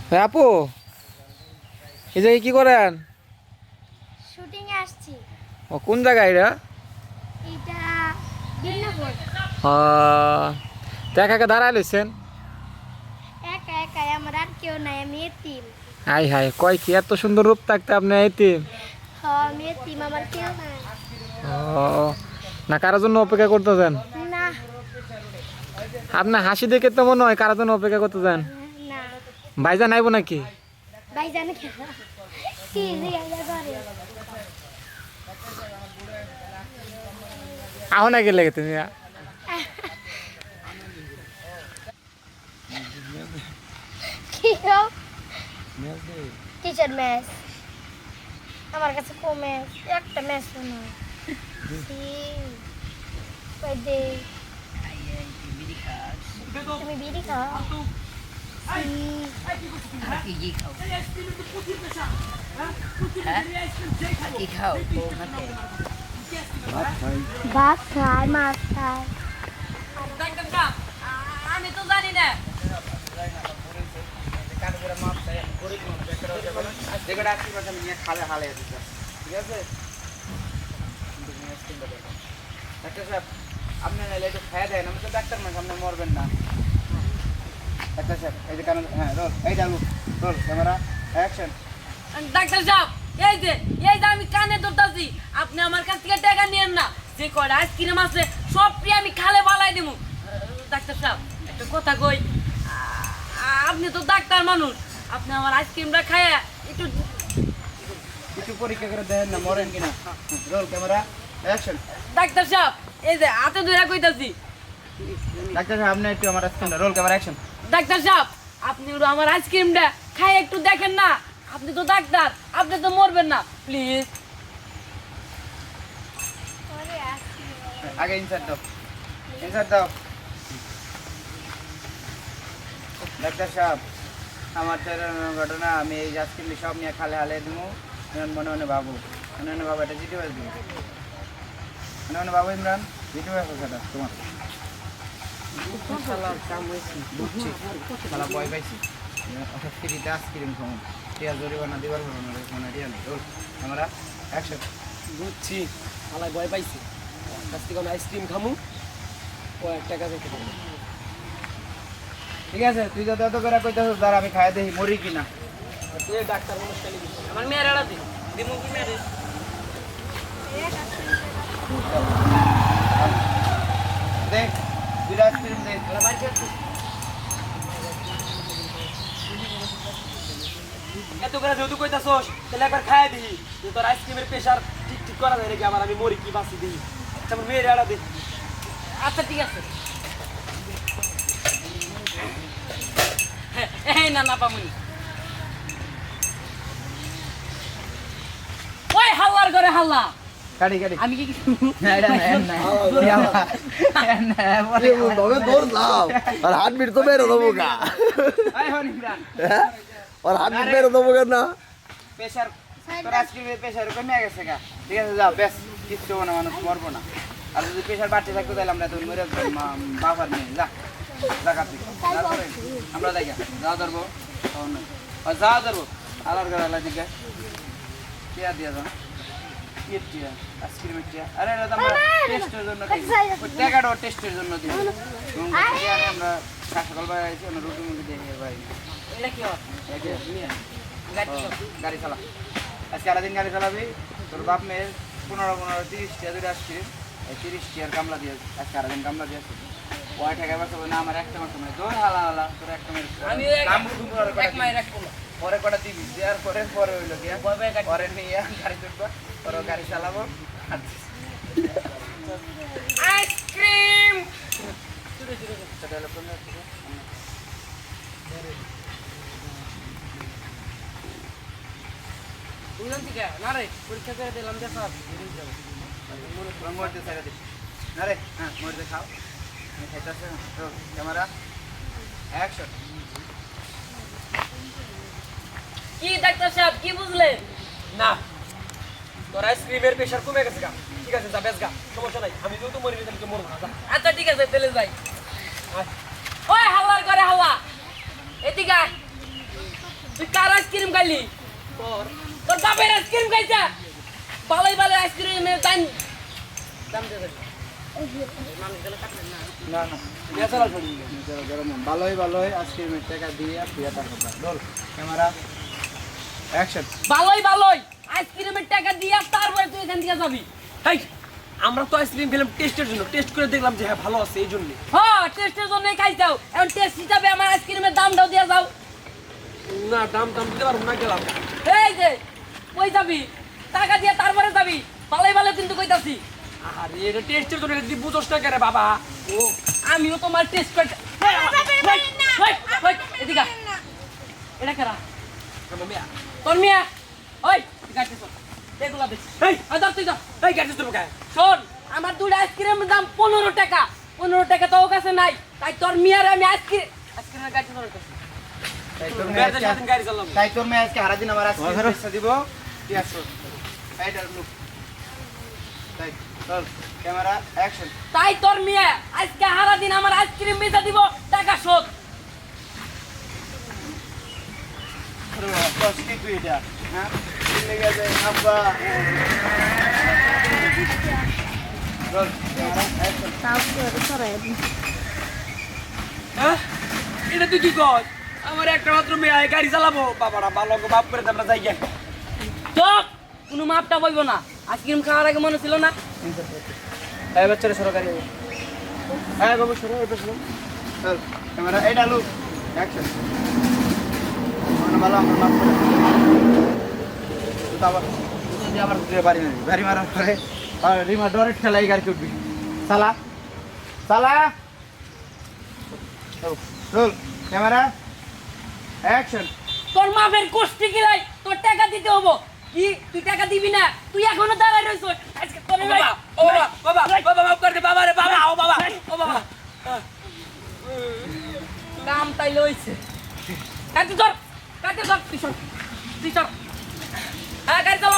হ্যাঁ আপু, এই জায়গায় কি করেন? শুটিং এ আসছি। ও কোন জায়গায় এটা? এটা দিনাজপুর। তো একা একা দাঁড়ায় লইছেন? একা একা, আমার আর কেউ নাই, আমি এতিম। হাই হাই, কয় কি এত সুন্দর রূপ থাকতে আপনি এতিম? আমি এতিম, আমার কেউ নাই। ও না, কারোর জন্য অপেক্ষা করতেছেন? না আপনার হাসি দেখে তো মনে হয় কারোর জন্য অপেক্ষা করতেছেন। না, ভাইজান আইব নাকি? ভাই জানে কেন? কি জিজ্ঞাসা করে? আহ না গেলে তুমি কি টিচার ম্যাচ আমার কাছে কমে একটা ম্যাচ না। তুমি বিড়ি খাও? কি খাও হ্যাঁ কি খাও ভাত খায়, মাছ খায়। আমি তো জানি না আপনি নাইলে একটু খাইয়া দেন, আমি তো ডাক্তার মানুষ, আপনি মরবেন না। ডাক্তার সাহেব এই যে কারণ, হ্যাঁ রোল, এই Dalu role, camera action. Doctor সাহেব এই যে আমি কানে ধরতাছি আপনি আমার কাছ থেকে টাকা নিয়েন না যে কয়টা আইসক্রিম আছে সবটি আমি খালে বালাই দেবো ডাক্তার সাহেব একটা কথা কই আপনি তো ডাক্তার মানুষ আপনি আমার আইসক্রিমটা খায়া একটু কিছু পরীক্ষা করে দেখেন না মরেন কিনা। Role, camera action. ডাক্তার সাহেব এই যে হাতে ধরে কইতাছি ডাক্তার সাহেব আপনি একটু আমার আইসক্রিমটা, রোল, ক্যামেরা অ্যাকশন। ডাক্তার সাহেব আপনি একটু আমার আইসক্রিমটা খাই একটু দেখেন না আপনি তো ডাক্তার আপনি তো মরবেন না প্লিজ আগে ইনসার্ট দাও, ইনসার্ট দাও। ডাক্তার সাহেব আমার তো এরকম ঘটনা, আমি এই আইসক্রিম সব নিয়ে খালে হালে দেবো। মনে মনে বাবু, মনে মনে বাবু, এটা জিতে পারবি মনে মনে বাবু। ইমরান জিতে পারবো সেটা তোমার বুঝছি, খেলা ভয় পাইছি। ফ্রিতে আইসক্রিম খাবো, টিয়া জরিমানা দিবার মনে টিয়া নেই। Roll, camera action. বুঝছি আলাই ভয় পাইছি কাছ থেকে আইসক্রিম খামু ও এক টাকা রেখে দেবো ঠিক আছে, তুই যত এত করে কইতেছিস দাঁড়া আমি খাই দেখি মরি কিনা। তুই ডাক্তার মানুষ খালি দিবি। আমার মেয়ের আড়া দিন দিমু কি মেরে দেখ দুইটা আইসক্রিম দেখ। এত করে যেহেতু কইতাছস তাহলে একবার খাইয়া দিই যে তোর আইসক্রিমের প্রেশার ঠিক ঠিক করা যায় নাকি আমার আমি মরি কি বাঁচি দিই আচ্ছা আমার মেয়ের আড়া দে আচ্ছা ঠিক আছে এই না না পামুনি ওই হাল্লার করে হাল্লা কাটি কাটি আমি কি তবে ধরলাম আর হার্টবিট তো বেরো দেবো গা আর হার্টবিট বেরো দেবো না প্রেশার তোর আইসক্রিমের প্রেশার কমে গেছে গা। ঠিক আছে যাও, বেশ কিচ্ছু না, মানুষ মরবো না। আর যদি প্রেশার বাড়তে থাকতো তাহলে আমরা তো মরে বাবার মেয়ে যা যা কাপি আমরা যাই যা ধরবো যা ধরবো আলার করে আলাদা দিকে টিয়া দিয়া যাও টিয়া আইসক্রিমের টিয়া। আরে এটা তো আমরা টেস্টের জন্য টাকাটা টেস্টের জন্য দিই আমরা সকাল বেলা আইছি আমরা রুটি মুটি দিয়ে ভাই এটা কি হয় গাড়ি চালা। আজকে সারাদিন গাড়ি চালাবি, তোর বাপ মেয়ের 15-15-30 টিয়া দুটো আইসক্রিম, এই 30 টিয়ার কামলা দিয়ে আজকে সারাদিন কামলা দিয়ে আসছি। ওই টাকা বাঁচা না আমার একটা মাস সময় তোর হালা হালা তোর একটা আমি এক মায়ের এক পোলা পরে কটা দিবি দেওয়ার পরে পরে হইলো গিয়া পরে নিয়ে গাড়ি তুলবো, পরে গাড়ি চালাবো। আইসক্রিম বুঝলাম ঠিক আছে না রে পরীক্ষা করে দিলাম যে সব মরতে ছেড়ে দিস না রে, হ্যাঁ মরতে খাও। আমি খাইতেছে ক্যামেরা অ্যাকশন। কি ডাক্তার সাহেব কি বুঝলেন না তোর আইসক্রিমের প্রেশার কমে গেছে গা ঠিক আছে যা বেশ গা সমস্যা নাই আমি যেহেতু মরি তাহলে তো মরবো না যা আচ্ছা ঠিক আছে তাহলে যাই ওই হাল্লার করে হাল্লা এদিকে আয় খাইলি তোর বাপের আইসক্রিম খাইছা বালাই বালাই আইসক্রিমের দাম দাম দিয়ে না না নেচারাল ছড়ি ভালোই আইসক্রিমের টাকা দিয়ে তুই টাকা পা রোল ক্যামেরা অ্যাকশন বালাই বালাই আইসক্রিমের টাকা দিয়া তারপরে তুই এখান থেকে যাবি হাই আমরা তো আইসক্রিম খেলাম টেস্টের জন্য টেস্ট করে দেখলাম যে হ্যাঁ ভালো আছে এই জন্য হ্যাঁ টেস্টের জন্যই খাইছাও এখন টেস্ট হিসাবে আমার আইসক্রিমের দামটাও দিয়া যাও না দাম দাম দিতে পারবো না গেলাম এই যে কই যাবি টাকা দিয়ে তারপরে যাবি বালাই বালাই কিন্তু কইতাছি আরে এটা টেস্টের জন্য যদি বুঝোস না কেন বাবা ও আমিও তোমার টেস্ট করতে এদিকে আয়। এটা কেরা তোর মিয়া ওই গাড়ি চল এগুলা বেশি এই আর ধর তুই ধর এই গাড়ি তোর গায়ে শোন আমার দুটো আইসক্রিমের দাম 15 টাকা তোর কাছে নাই তাই তোর মিয়ার আমি আইসক্রিমের গাড়ি ধরে মেয়েদের সাথে গাড়ি চালাম তাই তোর মেয়ে আজকে হারা দিন আমার আইসক্রিম পয়সা দিব ঠিক আছে এইটা লুক তাই চল ক্যামেরা অ্যাকশন তাই তোর মিয়া আজকে হারা দিন আমার আইসক্রিম বেচা দিব টাকা শোধ বস কি তুই এটা হ্যাঁ লেগে যায় আব্বা চল ক্যামেরা অ্যাকশন তাও কি ওরে সরাই দিন হ্যাঁ এটা তুই কি কর আমার একটা মাত্র মেয়ে আয় গাড়ি চালাবো বাবারা ভালো বাপ করে আমরা যাই গে চোখ কোনো মাপটা বইব না আইসক্রিম খাওয়ার আগে মনে ছিল না এই বাচ্চারা সরকারি হ্যাঁ বাবু সরো এই পেছনে চল ক্যামেরা এইটা লুক অ্যাকশন মনে ভালো আমরা মাফ করে তো আবার তুই আবার বাড়ি মারার পরে আর রিমা ডরে ঠেলাই গাড়ি উঠবি সালা সালা রোল ক্যামেরা অ্যাকশন তোর মাপের কোষ্টি গিলাই তোর টাকা দিতে হবো কি তুই টাকা দিবি না তুই এখনো দাঁড়াই রইছ আজকে তোর ও বাবা ও বাবা বাবা বাবা মাফ করে দে বাবা রে বাবা ও বাবা ও বাবা নাম তাই লইছে কাটি ধর তুই সর হ্যাঁ গাড়ি চালা